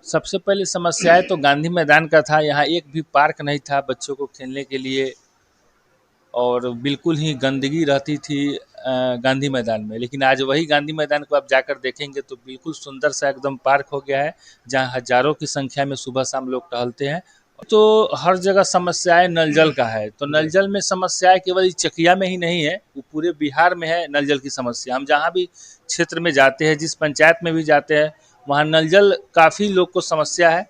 सबसे पहले समस्याएं तो गांधी मैदान का था। यहाँ एक भी पार्क नहीं था बच्चों को खेलने के लिए और बिल्कुल ही गंदगी रहती थी गांधी मैदान में। लेकिन आज वही गांधी मैदान को आप जाकर देखेंगे तो बिल्कुल सुंदर सा एकदम पार्क हो गया है, जहाँ हजारों की संख्या में सुबह शाम लोग टहलते हैं। तो हर जगह समस्याएं नल जल का है। तो नल जल में समस्याएं केवल इस चकिया में ही नहीं है, वो पूरे बिहार में है नल जल की समस्या। हम जहाँ भी क्षेत्र में जाते हैं, जिस पंचायत में भी जाते हैं, वहाँ नल जल काफ़ी लोग को समस्या है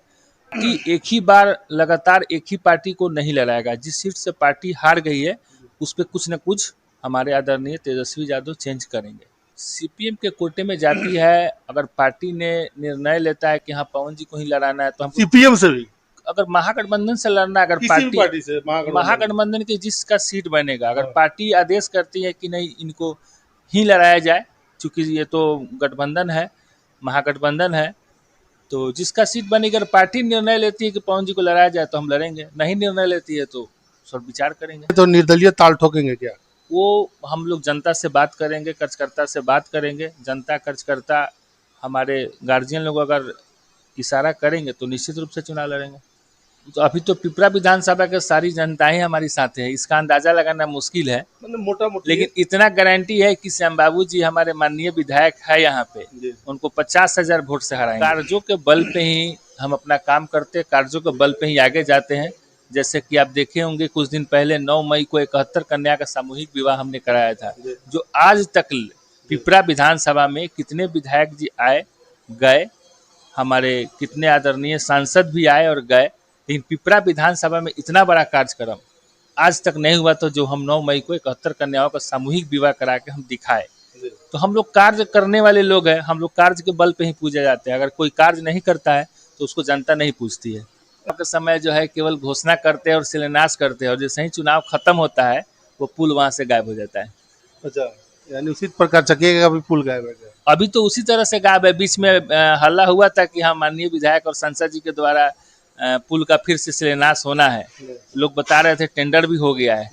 कि एक ही बार लगातार एक ही पार्टी को नहीं लड़ाएगा। जिस सीट से पार्टी हार गई है उस पर कुछ न कुछ हमारे आदरणीय तेजस्वी यादव चेंज करेंगे। सीपीएम के कोटे में जाती है, अगर पार्टी ने निर्णय लेता है कि हाँ पवन जी को ही लड़ाना है तो हम सीपीएम से भी, अगर महागठबंधन से लड़ना, अगर पार्टी से महागठबंधन के जिसका सीट बनेगा, अगर पार्टी आदेश करती है कि नहीं इनको ही लड़ाया जाए, चूंकि ये तो गठबंधन है, महागठबंधन है, तो जिसका सीट बनेगी, अगर पार्टी निर्णय लेती है कि पवन जी को लड़ाया जाए तो हम लड़ेंगे, नहीं निर्णय लेती है तो सब विचार करेंगे। तो निर्दलीय ताल ठोकेंगे क्या? वो हम लोग जनता से बात करेंगे, कार्यकर्ता से बात करेंगे। जनता कार्यकर्ता हमारे गार्जियन लोग अगर इशारा करेंगे तो निश्चित रूप से चुनाव लड़ेंगे। तो अभी तो पिपरा विधानसभा के सारी जनता ही हमारी साथ है, इसका अंदाजा लगाना मुश्किल है, मतलब मोटा मोटी, लेकिन इतना गारंटी है कि श्याम बाबू जी हमारे माननीय विधायक है यहाँ पे, उनको 50,000 वोट से हराएंगे। कार्यों के बल पे ही हम अपना काम करते हैं, कार्यों के बल पे ही आगे जाते हैं। जैसे कि आप देखे होंगे कुछ दिन पहले 9 मई को 71 कन्या का सामूहिक विवाह हमने कराया था, जो आज तक पिपरा विधानसभा में कितने विधायक जी आए गए, हमारे कितने आदरणीय सांसद भी आए और गए, लेकिन पिपरा विधानसभा में इतना बड़ा कार्यक्रम आज तक नहीं हुआ। तो जो हम 9 मई को 71 कन्याओं का सामूहिक विवाह करा के हम दिखाए, तो हम लोग कार्य करने वाले लोग हैं, हम लोग कार्य के बल पे ही पूजे जाते हैं। अगर कोई कार्य नहीं करता है तो उसको जनता नहीं पूछती है। का समय जो है केवल घोषणा करते हैं और शिलान्यास करते हैं, और जैसे ही चुनाव खत्म होता है वो पुल वहाँ से गायब हो जाता है। अच्छा, यानी उसी प्रकार चकिया का भी पुल गायब है? अभी तो उसी तरह से गायब है। बीच में हल्ला हुआ था कि हाँ माननीय विधायक और सांसद जी के द्वारा पुल का फिर से शिलान्यास होना है, लोग बता रहे थे टेंडर भी हो गया है,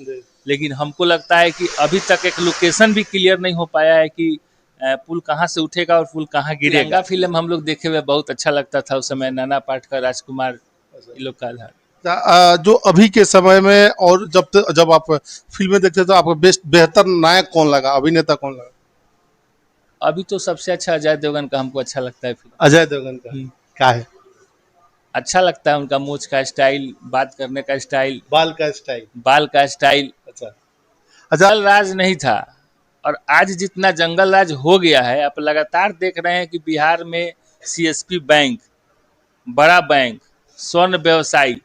लेकिन हमको लगता है कि अभी तक एक लोकेशन भी क्लियर नहीं हो पाया है कि पुल कहाँ से उठेगा और पुल कहाँ गिरेगा। फिल्म हम लोग देखे हुए बहुत अच्छा लगता था उस समय, नाना पाटेकर, राजकुमार, ये लोग का आधार। जो अभी के समय में और जब आप फिल्में देखते तो आपको बेहतर नायक कौन लगा, अभिनेता कौन लगा? अभी तो सबसे अच्छा अजय देवगन का हमको अच्छा लगता है फिल्म। अजय देवगन का क्या है? अच्छा लगता है उनका मूंछ का स्टाइल, बात करने का स्टाइल, बाल का स्टाइल, बाल का स्टाइल। अच्छा अच्छा। जंगल राज नहीं था और आज जितना जंगल राज हो गया है, आप लगातार देख रहे हैं कि बिहार में सीएसपी बैंक, बड़ा बैंक, स्वर्ण व्यवसायी,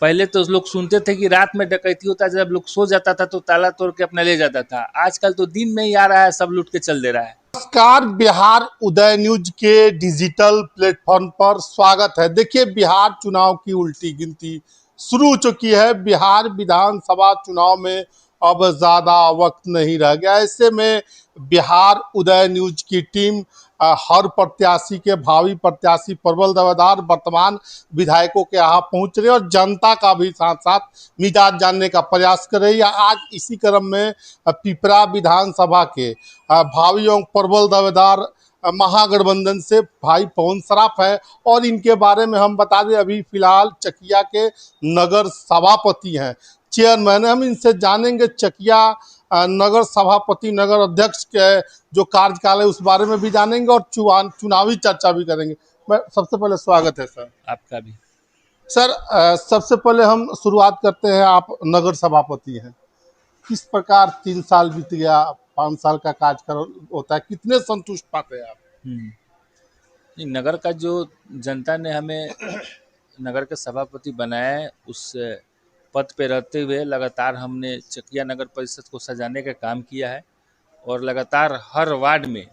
पहले तो लोग सुनते थे कि रात में डकैती होता है, जब लोग सो जाता था तो ताला तोड़ के अपना ले जाता था, आजकल तो दिन में ही आ रहा है, सब लूट के चल दे रहा है। नमस्कार, बिहार उदय न्यूज के डिजिटल प्लेटफॉर्म पर स्वागत है। देखिए, बिहार चुनाव की उल्टी गिनती शुरू हो चुकी है। बिहार विधानसभा चुनाव में अब ज़्यादा वक्त नहीं रह गया। ऐसे में बिहार उदय न्यूज की टीम हर प्रत्याशी के, भावी प्रत्याशी, प्रबल दावेदार, वर्तमान विधायकों के यहाँ पहुँच रहे और जनता का भी साथ साथ मिजाज जानने का प्रयास कर रही है। आज इसी क्रम में पिपरा विधानसभा के भावी एवं प्रबल दावेदार महागठबंधन से भाई पवन सराफ है, और इनके बारे में हम बता दें अभी फिलहाल चकिया के नगर सभापति हैं, चेयरमैन। हम इनसे जानेंगे चकिया नगर सभापति, नगर अध्यक्ष के जो कार्यकाल है उस बारे में भी जानेंगे और चुनावी चर्चा भी करेंगे। मैं सबसे पहले स्वागत है सर। आपका भी सर। सबसे पहले हम शुरुआत करते हैं, आप नगर सभापति हैं, किस प्रकार 3 साल बीत गया, 5 साल का कार्यकाल होता है, कितने संतुष्ट पाते हैं आप? नगर का जो जनता ने हमें नगर के सभापति बनाया है, उस पद पे रहते हुए लगातार हमने चकिया नगर परिषद को सजाने का काम किया है, और लगातार हर वार्ड में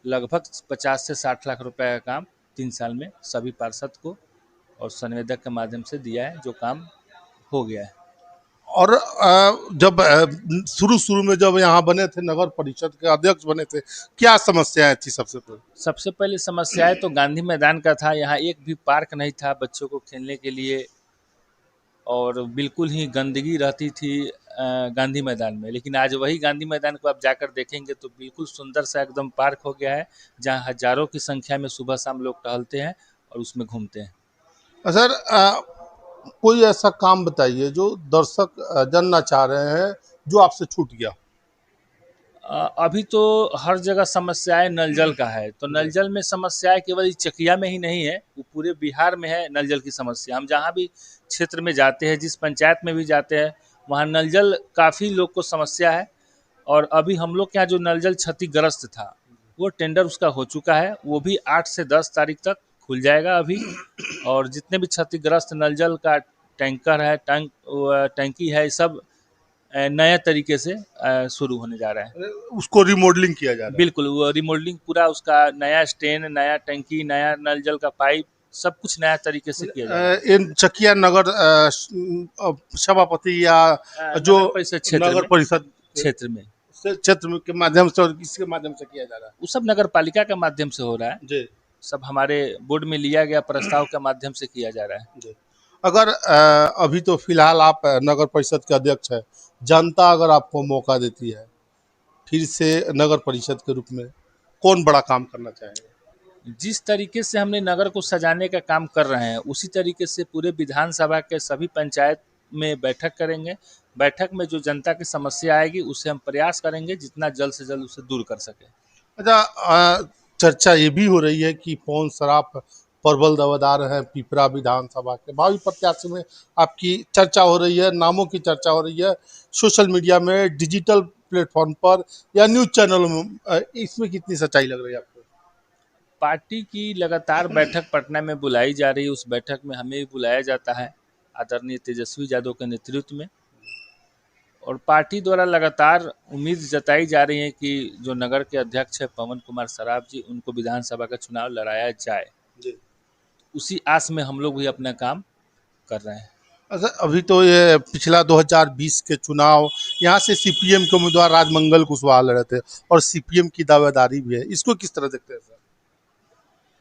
लगभग 50 से 60 लाख रुपए का काम 3 साल में सभी पार्षद को और संवेदक के माध्यम से दिया है, जो काम हो गया है। और जब शुरू में जब यहाँ बने थे, नगर परिषद के अध्यक्ष बने थे, क्या समस्याएं थी? सबसे पहले समस्याएं तो गांधी मैदान का था। यहाँ एक भी पार्क नहीं था बच्चों को खेलने के लिए और बिल्कुल ही गंदगी रहती थी गांधी मैदान में। लेकिन आज वही गांधी मैदान को आप जाकर देखेंगे तो बिल्कुल सुंदर सा एकदम पार्क हो गया है, जहाँ हजारों की संख्या में सुबह शाम लोग टहलते हैं और उसमें घूमते हैं। सर, कोई ऐसा काम बताइए जो दर्शक जानना चाह रहे हैं, जो आपसे छूट गया। अभी तो हर जगह समस्याएं नल जल का है, तो नल जल में समस्याएं केवल इस चकिया में ही नहीं है, वो पूरे बिहार में है नल जल की समस्या। हम जहाँ भी क्षेत्र में जाते हैं, जिस पंचायत में भी जाते हैं, वहाँ नल जल काफ़ी लोग को समस्या है। और अभी हम लोग के यहाँ जो नल जल क्षतिग्रस्त था, वो टेंडर उसका हो चुका है, वो भी 8 से 10 तारीख तक खुल जाएगा अभी। और जितने भी क्षतिग्रस्त नल जल का टैंकर है, टंकी है, सब नया तरीके से शुरू होने जा रहा है। उसको रिमॉडलिंग किया जा रहा बिल्कुल, वो रिमॉडलिंग पूरा, उसका नया स्टैंड, नया टंकी, नया नल जल का पाइप, सब कुछ नया तरीके से किया जा रहा है। इन चकिया नगर सभापति या जो नगर परिषद क्षेत्र नगर में, परिषद के माध्यम से और किसके माध्यम से किया जा रहा वो सब नगर पालिका के माध्यम से हो रहा है। है जी? सब हमारे बोर्ड में लिया गया प्रस्ताव के माध्यम से किया जा रहा है। जी। अगर अभी तो फिलहाल आप नगर परिषद के अध्यक्ष हैं, जनता अगर आपको मौका देती है फिर से नगर परिषद के रूप में, कौन बड़ा काम करना चाहेंगे? जिस तरीके से हमने नगर को सजाने का काम कर रहे हैं, उसी तरीके से पूरे विधानसभा के सभी पंचायत में बैठक करेंगे। बैठक में जो जनता की समस्या आएगी, उसे हम प्रयास करेंगे जितना जल्द से जल्द उसे दूर कर सके। अच्छा, चर्चा ये भी हो रही है कि पवन सराफ प्रबल दावेदार हैं पिपरा विधानसभा के भावी प्रत्याशी में, आपकी चर्चा हो रही है, नामों की चर्चा हो रही है सोशल मीडिया में, डिजिटल प्लेटफॉर्म पर या न्यूज चैनलों में, इसमें कितनी सच्चाई लग रही है आपको? पार्टी की लगातार बैठक पटना में बुलाई जा रही है, उस बैठक में हमें भी बुलाया जाता है आदरणीय तेजस्वी यादव के नेतृत्व में। और पार्टी द्वारा लगातार उम्मीद जताई जा रही है कि जो नगर के अध्यक्ष है पवन कुमार सराफ जी, उनको विधानसभा का चुनाव लड़ाया जाए। जी। उसी आस में हम लोग भी अपना काम कर रहे हैं। अच्छा, अभी तो ये पिछला 2020 के चुनाव, यहाँ से सीपीएम के उम्मीदवार राजमंगल कुशवाहा लड़े थे और सीपीएम की दावेदारी भी है, इसको किस तरह देखते हैं सर?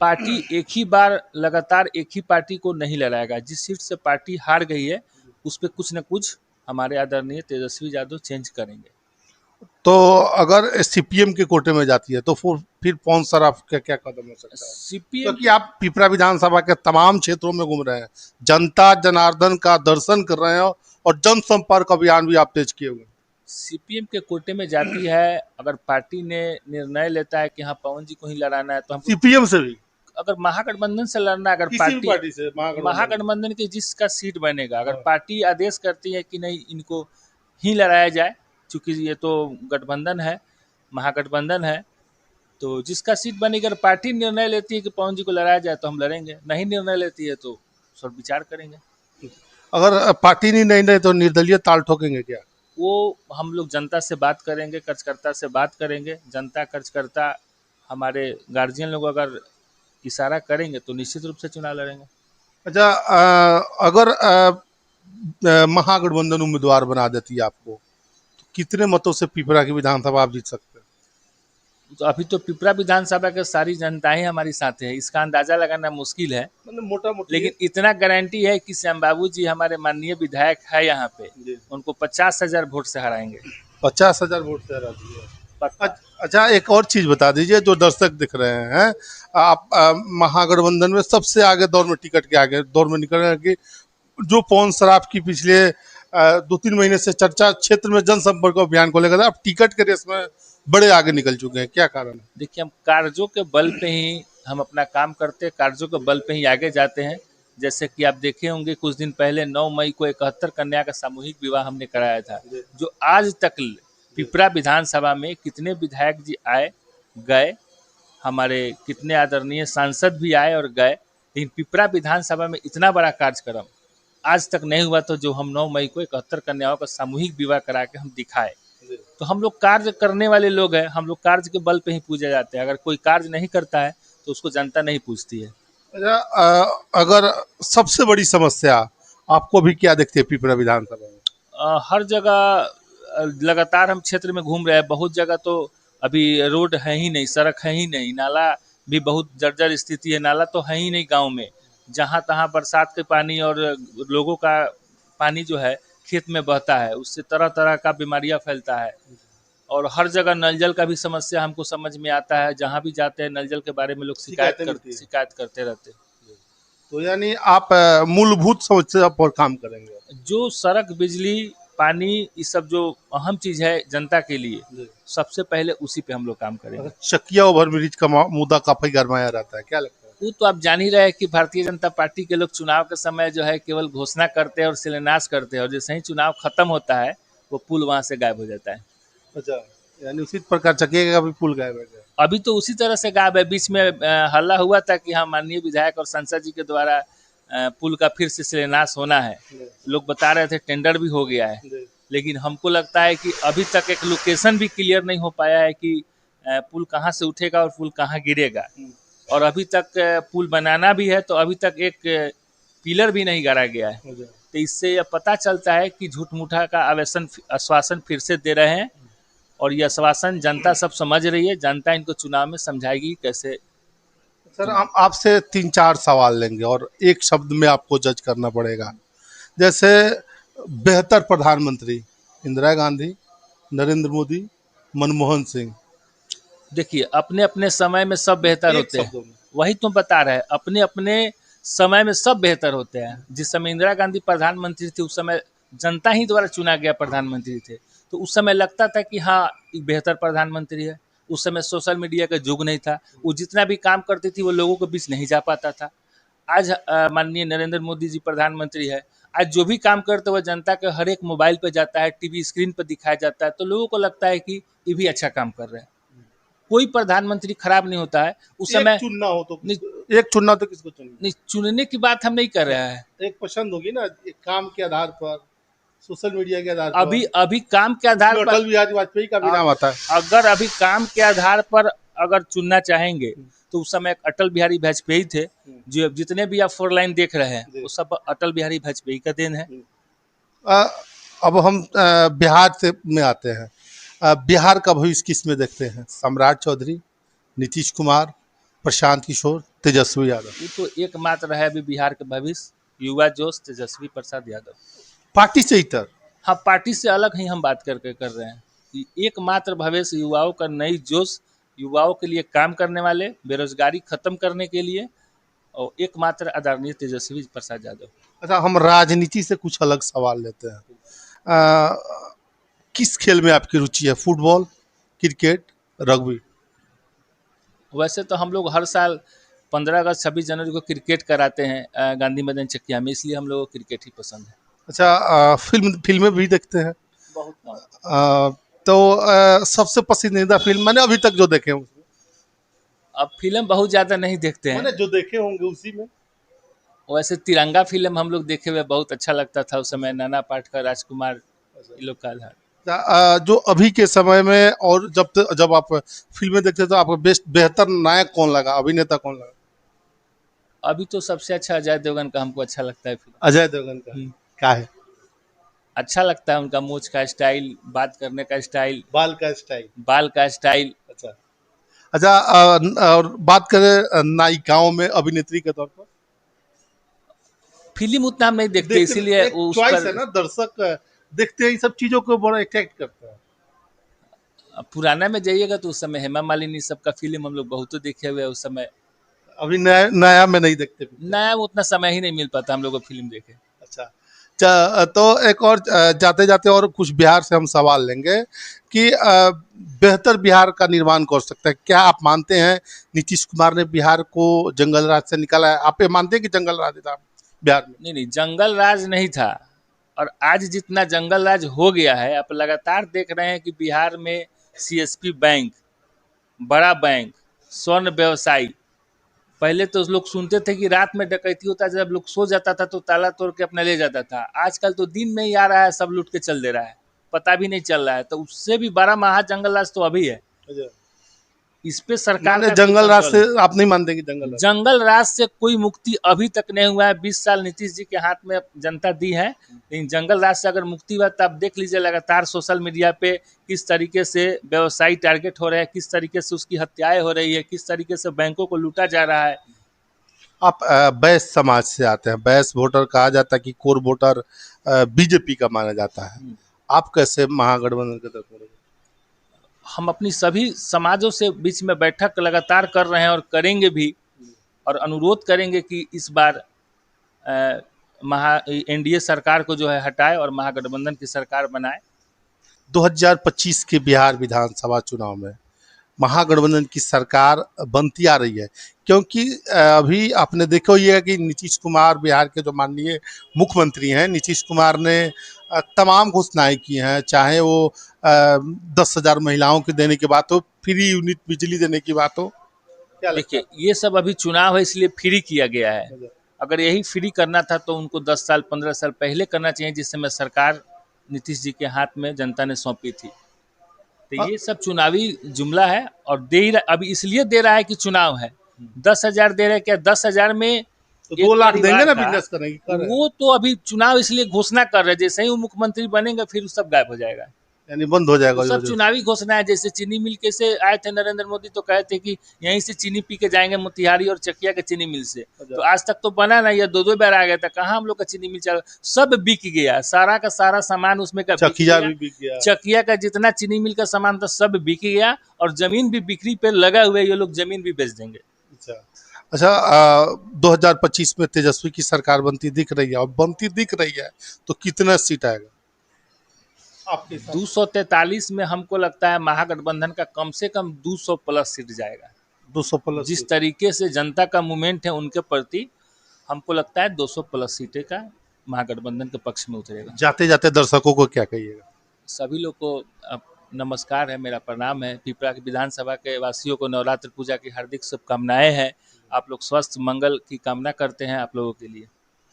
पार्टी एक ही बार लगातार एक ही पार्टी को नहीं लड़ाएगा। जिस सीट से पार्टी हार गई है, उस पर कुछ न कुछ हमारे आदरणीय तेजस्वी यादव चेंज करेंगे। तो अगर सीपीएम के कोटे में जाती है तो फिर पवन सराफ का क्या कदम हो सकता है? सीपीएम क्योंकि आप पिपरा विधानसभा के तमाम क्षेत्रों में घूम रहे हैं, जनता जनार्दन का दर्शन कर रहे हैं और जनसंपर्क अभियान भी आप तेज किए हुए हैं। सीपीएम के कोटे में जाती है, अगर पार्टी ने निर्णय लेता है कि हाँ पवन जी को ही लड़ाना है, तो हम सीपीएम से भी, अगर महागठबंधन से लड़ना, अगर किसी भी पार्टी से, महागठबंधन के जिसका सीट बनेगा, अगर पार्टी आदेश करती है कि नहीं इनको ही लड़ाया जाए, चूंकि ये तो गठबंधन है, महागठबंधन है, तो जिसका सीट बनेगी, अगर पार्टी निर्णय लेती है कि पवन जी को लड़ाया जाए तो हम लड़ेंगे, नहीं निर्णय लेती है तो सब विचार करेंगे। अगर पार्टी नहीं रहे तो निर्दलीय ताल ठोकेंगे क्या? वो हम लोग जनता से बात करेंगे, कार्यकर्ता से बात करेंगे। जनता कार्यकर्ता हमारे गार्जियन लोग अगर इशारा करेंगे तो निश्चित रूप से चुनाव लड़ेंगे। अच्छा, अगर महागठबंधन उम्मीदवार बना देती है आपको, तो कितने मतों से पिपरा की विधानसभा आप जीत सकते हैं? तो अभी तो पिपरा विधानसभा के सारी जनता ही हमारी साथ है, इसका अंदाजा लगाना मुश्किल है, मतलब मोटा मोटी, लेकिन इतना गारंटी है कि श्याम बाबू जी हमारे माननीय विधायक है यहाँ पे, उनको 50,000 वोट से हराएंगे। 50,000 वोट से हरा दिए। पक्का। अच्छा, एक और चीज बता दीजिए, जो दर्शक दिख रहे हैं, आप महागठबंधन में सबसे आगे दौर में, टिकट के आगे दौर में निकल रहे हैं कि जो पवन सराफ की पिछले 2-3 महीने से चर्चा क्षेत्र में जनसंपर्क अभियान को लेकर, आप टिकट के रेस में बड़े आगे निकल चुके हैं, क्या कारण है? देखिए, हम कार्यों के बल पे ही हम अपना काम करते हैं, कार्यों के बल पे ही आगे जाते हैं। जैसे कि आप देखे होंगे कुछ दिन पहले 9 मई को 71 कन्या का सामूहिक विवाह हमने कराया था, जो आज तक पिपरा विधानसभा में कितने विधायक जी आए गए, हमारे कितने आदरणीय सांसद भी आए और गए, लेकिन पिपरा विधानसभा में इतना बड़ा कार्यक्रम आज तक नहीं हुआ। तो जो हम 9 मई को 71 कन्याओं का सामूहिक विवाह करा के हम दिखाए, तो हम लोग कार्य करने वाले लोग हैं, हम लोग कार्य के बल पे ही पूजे जाते हैं। अगर कोई कार्य नहीं करता है तो उसको जनता नहीं पूछती है। अच्छा, अगर सबसे बड़ी समस्या आपको भी क्या दिखती है पिपरा विधानसभा में? हर जगह लगातार हम क्षेत्र में घूम रहे हैं, बहुत जगह तो अभी रोड है ही नहीं, सड़क है ही नहीं, नाला भी बहुत जर्जर स्थिति है, नाला तो है ही नहीं गांव में। जहां तहां बरसात के पानी और लोगों का पानी जो है खेत में बहता है, उससे तरह तरह का बीमारियां फैलता है। और हर जगह नल जल का भी समस्या हमको समझ में आता है, जहाँ भी जाते हैं नल जल के बारे में लोग शिकायत करते रहते हैं। तो यानी आप मूलभूत समस्या पर काम करेंगे। जो सड़क, बिजली, पानी, ये सब जो अहम चीज़ है जनता के लिए, जी। सबसे पहले उसी पे हम लोग काम करेंगे। चकिया ओवरब्रिज का मुद्दा काफी गरमाया रहता है, क्या लगता है? वो तो आप जान ही रहे हैं कि भारतीय जनता पार्टी के लोग चुनाव के समय जो है केवल घोषणा करते हैं और शिलान्यास करते हैं, और जैसे ही चुनाव खत्म होता है वो पुल वहाँ से गायब हो जाता है। अच्छा, यानी उसी प्रकार चकिया का भी पुल गायब है क्या? अभी तो उसी तरह से गायब है। बीच में हल्ला हुआ था कि हाँ, माननीय विधायक और सांसद जी के द्वारा पुल का फिर से शिलान्यास होना है। जी। लोग बता रहे थे टेंडर भी हो गया है, जी। लेकिन हमको लगता है कि अभी तक एक लोकेशन भी क्लियर नहीं हो पाया है कि पुल कहाँ से उठेगा और पुल कहाँ गिरेगा। और अभी तक पुल बनाना भी है तो अभी तक एक पिलर भी नहीं गाड़ा गया है। जी। तो इससे यह पता चलता है कि झूठ-मूठा का आश्वासन फिर से दे रहे हैं, और ये आश्वासन जनता सब समझ रही है। जनता इनको चुनाव में समझाएगी कैसे। सर, हम आपसे 3-4 सवाल लेंगे और एक शब्द में आपको जज करना पड़ेगा। जैसे बेहतर प्रधानमंत्री इंदिरा गांधी, नरेंद्र मोदी, मनमोहन सिंह। देखिए, अपने अपने समय में सब बेहतर एक होते हैं। शब्दों में। वही तो बता रहे हैं, अपने अपने समय में सब बेहतर होते हैं। जिस समय इंदिरा गांधी प्रधानमंत्री थी उस समय जनता ही द्वारा चुना गया प्रधानमंत्री थे, तो उस समय लगता था कि हाँ, ये बेहतर प्रधानमंत्री है। उस समय सोशल मीडिया का युग नहीं था, वो जितना भी काम करती थी वो लोगों के बीच नहीं जा पाता था। आज माननीय नरेंद्र मोदी जी प्रधानमंत्री है। आज जो भी काम करते हुए जनता के हर एक मोबाइल पे जाता है, टीवी स्क्रीन पर दिखाया जाता है, तो लोगों को लगता है कि ये भी अच्छा काम कर रहे हैं। कोई प्रधानमंत्री खराब नहीं होता है उस एक समय। चुनना हो तो नहीं, एक चुनना तो किसको चुनेंगे? नहीं, चुनने की बात हम नहीं कर रहे हैं। एक पसंद होगी ना, एक काम के आधार पर, सोशल मीडिया के आधार पर। अभी अभी काम के आधार इसमें पर, अटल बिहारी वाजपेयी का भी नाम आता है। अगर अभी काम के आधार पर अगर चुनना चाहेंगे तो उस समय अटल बिहारी वाजपेयी थे। जो जितने भी आप 4 लाइन देख रहे हैं जी। वो सब अटल बिहारी वाजपेयी का देन है। अ, अब हम बिहार से में आते हैं। बिहार का भविष्य किस में देखते हैं? सम्राट चौधरी, नीतीश कुमार, प्रशांत किशोर, तेजस्वी यादव। वो तो एकमात्र है अभी बिहार का भविष्य, युवा जोश तेजस्वी प्रसाद यादव। पार्टी से इतर। हाँ, पार्टी से अलग ही हम बात करके कर रहे हैं कि एकमात्र भविष्य युवाओं का नई जोश, युवाओं के लिए काम करने वाले, बेरोजगारी खत्म करने के लिए, और एकमात्र आदरणीय तेजस्वी प्रसाद यादव। अच्छा, हम राजनीति से कुछ अलग सवाल लेते हैं। किस खेल में आपकी रुचि है? Football, cricket, rugby? वैसे तो हम लोग हर साल 15 अगस्त 26 जनवरी को क्रिकेट कराते हैं गांधी मैदान चकिया में, इसलिए हम लोगों को क्रिकेट ही पसंद है। अच्छा, फिल्में भी देखते हैं? बहुत कम। तो सबसे पसंदीदा फिल्म मैंने अभी तक जो देखे हैं उसमें? अब फिल्म बहुत ज़्यादा नहीं देखते मैंने हैं। जो देखे होंगे उसी में। वैसे तिरंगा फिल्म हम लोग देखे हुए बहुत अच्छा लगता था उस समय, नाना पाटेकर, राजकुमार, ये लोग का था। जो अभी के समय में और जब आप फिल्में देखते तो आपको बेहतर नायक कौन लगा, अभिनेता कौन लगा? अभी तो सबसे अच्छा अजय देवगन का हमको अच्छा लगता है फिल्म। अजय देवगन का। क्या है? अच्छा लगता है उनका मूंछ का स्टाइल, बात करने का स्टाइल, बाल का स्टाइल। बाल का स्टाइल। अच्छा। अच्छा, और बात करें नायिकाओं में अभिनेत्री के तौर पर? फिल्म उतना हम नहीं देखते, देखते इसीलिए एक उस चॉइस है पर। ना, दर्शक देखते हैं, इन सब चीजों को बड़ा अट्रैक्ट करता है। पुराना में जाइएगा तो उस समय हेमा मालिनी सबका फिल्म हम लोग बहुत देखे हुए हैं उस समय। अभी नया नया में नहीं देखते पिक्चर। नया उतना समय ही नहीं मिल पाता हम लोग को फिल्म देखे। अच्छा। तो एक और जाते जाते और कुछ बिहार से हम सवाल लेंगे कि बेहतर बिहार का निर्माण कर सकता है क्या? आप मानते हैं नीतीश कुमार ने बिहार को जंगल राज से निकाला है? आप ये मानते हैं कि जंगल राज था बिहार में? नहीं नहीं, जंगल राज नहीं था। और आज जितना जंगल राज हो गया है, आप लगातार देख रहे हैं कि बिहार में सीएसपी बैंक, बड़ा बैंक, स्वर्ण व्यवसायी। पहले तो लोग सुनते थे कि रात में डकैती होता है, जब लोग सो जाता था तो ताला तोड़ के अपना ले जाता था। आजकल तो दिन में ही आ रहा है, सब लूट के चल दे रहा है, पता भी नहीं चल रहा है। तो उससे भी बड़ा महा जंगल राज तो अभी है। इस पे सरकार का जंगल राज से कंट्रोल। आप नहीं मानते कि जंगल राज? जंगल राज से कोई मुक्ति अभी तक नहीं हुआ है। 20 साल नीतीश जी के हाथ में जनता दी है, लेकिन जंगल राज से अगर मुक्ति हुआ तो आप देख लीजिए लगातार सोशल मीडिया पे किस तरीके से व्यवसायी टारगेट हो रहे हैं, किस तरीके से उसकी हत्याएं हो रही है, किस तरीके से बैंकों को लूटा जा रहा है। आप बैस समाज से आते हैं, बैस वोटर कहा जाता है कि कोर वोटर बीजेपी का माना जाता है। आप कैसे महागठबंधन के तरफ रहेंगे? हम अपनी सभी समाजों से बीच में बैठक लगातार कर रहे हैं और करेंगे भी, और अनुरोध करेंगे कि इस बार एनडीए सरकार को जो है हटाए और महागठबंधन की सरकार बनाए। 2025 के बिहार विधानसभा चुनाव में महागठबंधन की सरकार बनती आ रही है, क्योंकि अभी आपने देखा ही है कि नीतीश कुमार बिहार के जो माननीय मुख्यमंत्री हैं, नीतीश कुमार ने तमाम घोषणाएं की हैं, चाहे वो 10,000 महिलाओं के देने की बात हो, फ्री यूनिट बिजली देने की बात हो। क्या लगता देखिए, ये सब अभी चुनाव है इसलिए फ्री किया गया है। है? अगर यही फ्री करना था तो उनको 10 साल 15 साल पहले करना चाहिए, जिस समय सरकार नीतीश जी के हाथ में जनता ने सौंपी थी। तो ये सब चुनावी जुमला है और दे ही अभी इसलिए दे रहा है कि चुनाव है। 10,000 दे रहे, क्या 10,000 में तो एक 2 लाख देंगे परिवार ना था, बिजनेस करने की, कर रहे हैं। वो तो अभी चुनाव इसलिए घोषणा कर रहे हैं, जैसे ही वो मुख्यमंत्री बनेंगे फिर सब गायब हो जाएगा। यानी बंद हो वो जाएगा सब योजना। चुनावी घोषणा है। जैसे चीनी मिल के से आए थे नरेंद्र मोदी, तो कहे थे कि यहीं से चीनी पी के जाएंगे मोतिहारी और चकिया के चीनी मिल से, तो आज तक तो बना नहीं, या 2-2 बार आ गया था। कहाँ हम लोग का चीनी मिल चल, सब बिक गया, सारा का सारा सामान उसमें का बिक चकिया गया। भी बिक गया। चकिया का जितना चीनी मिल का सामान था सब बिक गया, और जमीन भी बिक्री पे लगा हुआ है, ये लोग जमीन भी बेच देंगे। अच्छा अच्छा, 2025 में तेजस्वी की सरकार बनती दिख रही है, और बनती दिख रही है तो कितना सीट आएगा आपके हिसाब से? 243 में हमको लगता है महागठबंधन का कम से कम 200 प्लस सीट जाएगा। 200 प्लस जिस सीट। तरीके से जनता का मूवमेंट है उनके प्रति, हमको लगता है 200 प्लस सीटें का महागठबंधन के पक्ष में उतरेगा। जाते जाते दर्शकों को क्या कहिएगा? सभी लोग को नमस्कार है, मेरा प्रणाम है। पिपरा की विधानसभा के वासियों को नवरात्र पूजा की हार्दिक शुभकामनाएं हैं। आप लोग स्वस्थ मंगल की कामना करते हैं आप लोगों के लिए।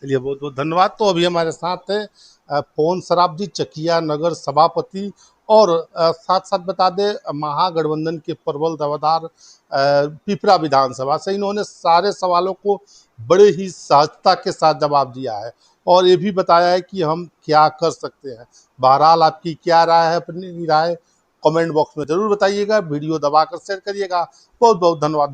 चलिए, बहुत बहुत धन्यवाद। तो अभी हमारे साथ है पवन सराफ जी, चकिया नगर सभापति, और साथ साथ बता दें महागठबंधन के प्रबल दावेदार पिपरा विधानसभा से। इन्होंने सारे सवालों को बड़े ही सहजता के साथ जवाब दिया है, और ये भी बताया है कि हम क्या कर सकते हैं। बहरहाल आपकी क्या राय है, अपनी राय कमेंट बॉक्स में जरूर बताइएगा, वीडियो दबाकर शेयर करिएगा। बहुत बहुत धन्यवाद।